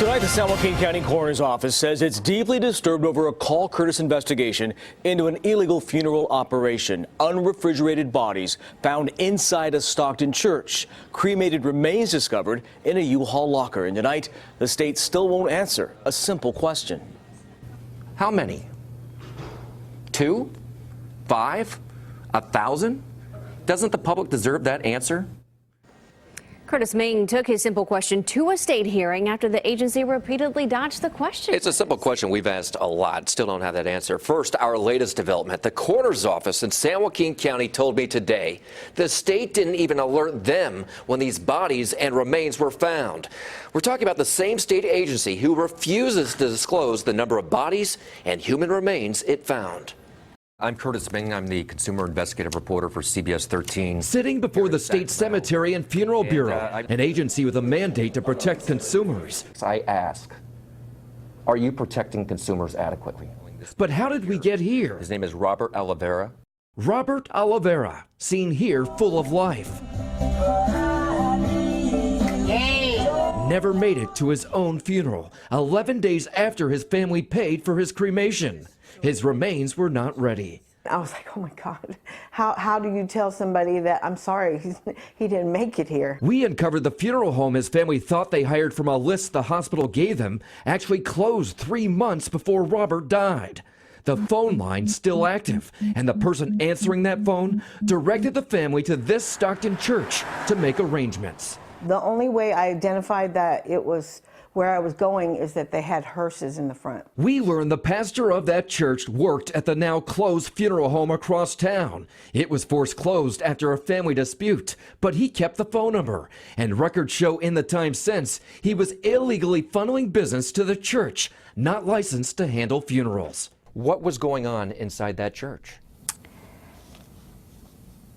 Tonight, the San Joaquin County Coroner's Office says it's deeply disturbed over a Call Kurtis investigation into an illegal funeral operation. Unrefrigerated bodies found inside a Stockton church. Cremated remains discovered in a U-Haul locker. And tonight, the state still won't answer a simple question. How many? 2? 5? 1,000? Doesn't the public deserve that answer? Curtis Ming took his simple question to a state hearing after the agency repeatedly dodged the question. It's a simple question we've asked a lot. Still don't have that answer. First, our latest development. The coroner's office in San Joaquin County told me today the state didn't even alert them when these bodies and remains were found. We're talking about the same state agency who refuses to disclose the number of bodies and human remains it found. I'm Curtis Ming. I'm the consumer investigative reporter for CBS 13. Sitting before the State Cemetery and Funeral Bureau, an agency with a mandate to protect consumers. I ask, are you protecting consumers adequately? But how did we get here? His name is Robert Oliveira. Robert Oliveira, seen here full of life. Never made it to his own funeral, 11 days after his family paid for his cremation. His remains were not ready. I was like, oh my God, how do you tell somebody that, I'm sorry, he didn't make it here? We uncovered the funeral home his family thought they hired from a list the hospital gave them actually closed 3 months before Robert died. The phone line still active, and the person answering that phone directed the family to this Stockton church to make arrangements. The only way I identified that it was where I was going is that they had hearses in the front. We learned the pastor of that church worked at the now closed funeral home across town. It was forced closed after a family dispute, but he kept the phone number. And records show in the time since he was illegally funneling business to the church, not licensed to handle funerals. What was going on inside that church?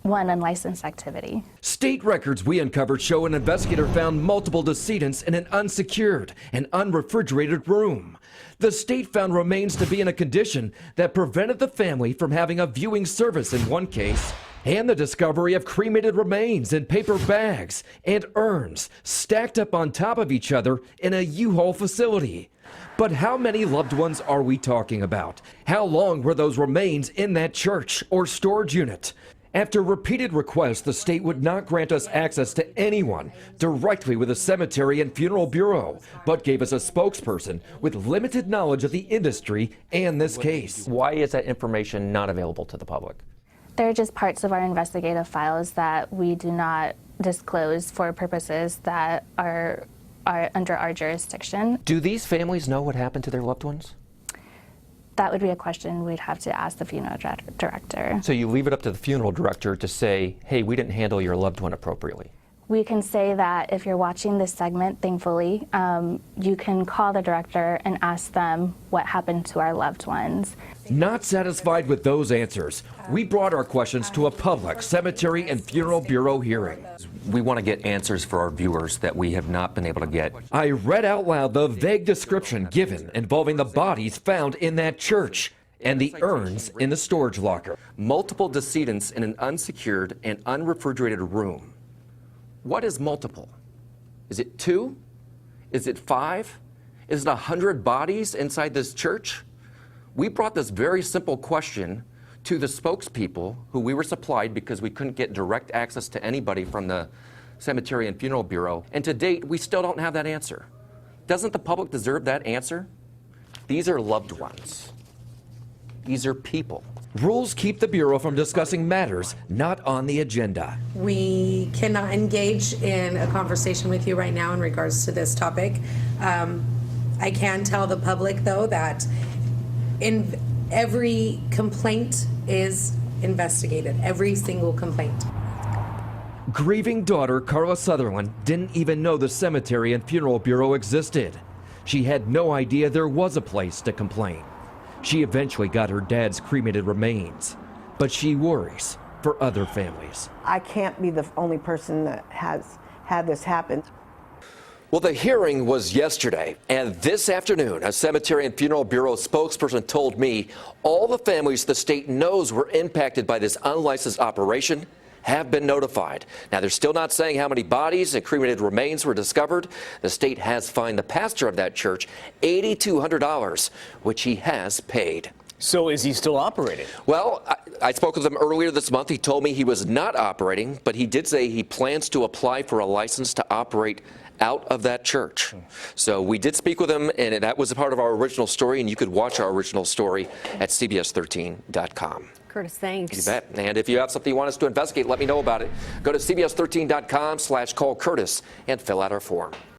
One unlicensed activity. State records we uncovered show an investigator found multiple decedents in an unsecured and unrefrigerated room. The state found remains to be in a condition that prevented the family from having a viewing service in one case, and the discovery of cremated remains in paper bags and urns stacked up on top of each other in a U-Haul facility. But how many loved ones are we talking about? How long were those remains in that church or storage unit? After repeated requests, the state would not grant us access to anyone directly with the Cemetery and Funeral Bureau, but gave us a spokesperson with limited knowledge of the industry and this case. Why is that information not available to the public? There are just parts of our investigative files that we do not disclose for purposes that are under our jurisdiction. Do these families know what happened to their loved ones? That would be a question we'd have to ask the funeral director. So you leave it up to the funeral director to say, hey, we didn't handle your loved one appropriately. We can say that if you're watching this segment, thankfully, you can call the director and ask them what happened to our loved ones. Not satisfied with those answers, we brought our questions to a public Cemetery and Funeral Bureau hearing. We want to get answers for our viewers that we have not been able to get. I read out loud the vague description given involving the bodies found in that church and the urns in the storage locker. Multiple decedents in an unsecured and unrefrigerated room. What is multiple? Is it 2? Is it 5? Is it 100 bodies inside this church? We brought this very simple question to the spokespeople who we were supplied because we couldn't get direct access to anybody from the Cemetery and Funeral Bureau. And to date, we still don't have that answer. Doesn't the public deserve that answer? These are loved ones. These are people. Rules keep the Bureau from discussing matters not on the agenda. We cannot engage in a conversation with you right now in regards to this topic. I can tell the public, though, that in every complaint is investigated, every single complaint. Grieving daughter Carla Sutherland didn't even know the Cemetery and Funeral Bureau existed. She had no idea there was a place to complain. She eventually got her dad's cremated remains, but she worries for other families. I can't be the only person that has had this happen. Well, the hearing was yesterday, and this afternoon, a Cemetery and Funeral Bureau spokesperson told me all the families the state knows were impacted by this unlicensed operation have been notified. Now, they're still not saying how many bodies and cremated remains were discovered. The state has fined the pastor of that church $8,200, which he has paid. So is he still operating? Well, I spoke with him earlier this month. He told me he was not operating, but he did say he plans to apply for a license to operate out of that church. So we did speak with him, and that was a part of our original story, and you could watch our original story at CBS13.com. Kurtis, thanks. You bet. And if you have something you want us to investigate, let me know about it. Go to CBS13.com/callkurtis and fill out our form.